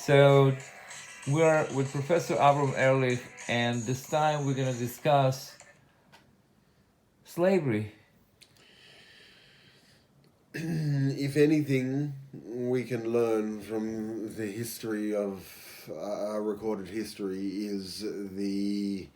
So we're with Professor Avram Ehrlich, and this time we're gonna discuss slavery. If anything, we can learn from the history of our recorded history is the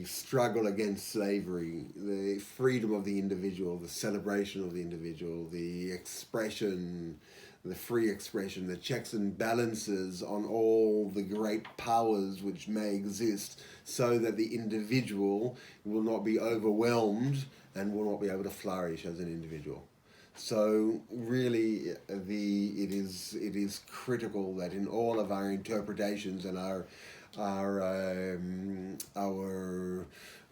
struggle against slavery, the freedom of the individual, the celebration of the individual, the expression, the free expression, the checks and balances on all the great powers which may exist so that the individual will not be overwhelmed and will not be able to flourish as an individual. So really, it is critical that in all of our interpretations and our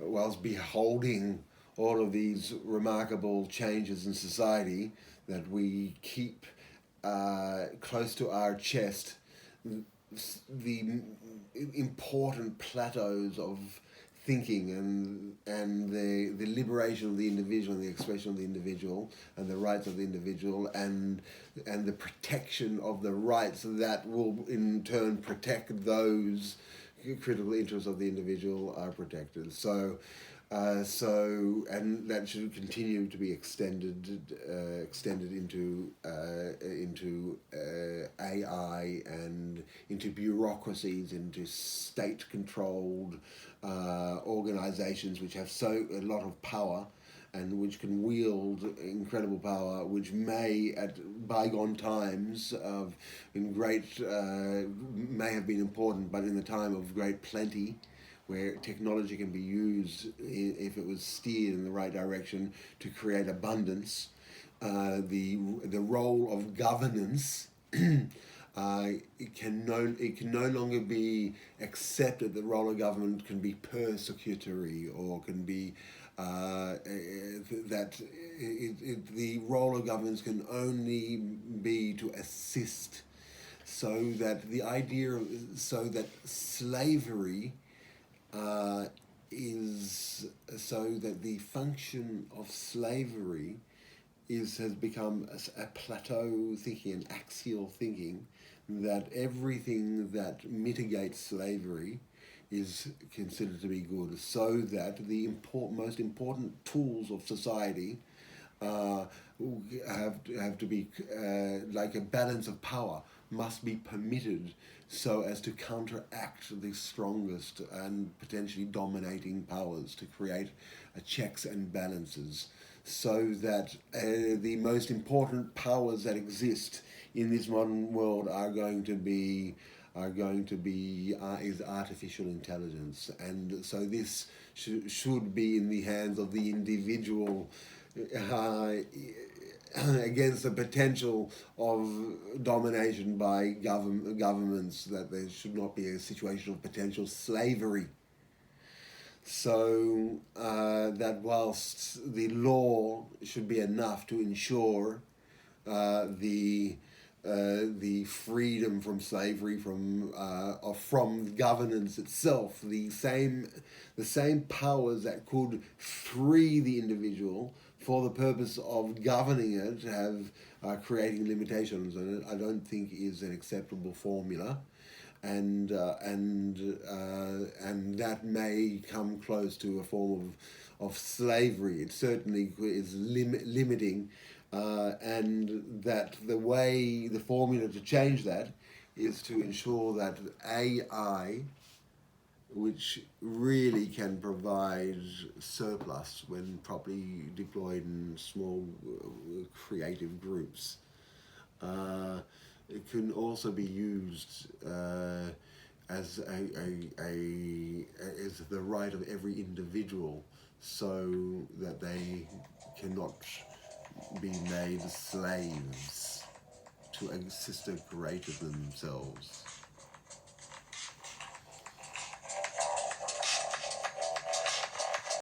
whilst beholding all of these remarkable changes in society, that we keep close to our chest the important plateaus of thinking and the liberation of the individual and the expression of the individual and the rights of the individual and the protection of the rights that will in turn protect those critical interests of the individual are protected. And that should continue to be extended into AI and into bureaucracies, into state-controlled organizations which have a lot of power and which can wield incredible power, which may at bygone times of may have been important, but in the time of great plenty, where technology can be used if it was steered in the right direction to create abundance. The role of governance it can no longer be accepted. The role of government can be persecutory or can be the role of governments can only be to assist, so that slavery is so that the function of slavery has become a plateau thinking, an axial thinking, that everything that mitigates slavery is considered to be good, so that the most important tools of society have to be like a balance of power must be permitted so as to counteract the strongest and potentially dominating powers, to create checks and balances, so that the most important powers that exist in this modern world are going to be is artificial intelligence, and so this should be in the hands of the individual against the potential of domination by governments, that there should not be a situation of potential slavery. So that whilst the law should be enough to ensure the freedom from slavery, from governance itself, the same powers that could free the individual for the purpose of governing it have creating limitations on it, I don't think is an acceptable formula, and that may come close to a form of slavery. It certainly is limiting, and that the formula to change that is to ensure that AI, which really can provide surplus when properly deployed in small creative groups, it can also be used as as the right of every individual, so that they cannot be made slaves to a system greater than themselves.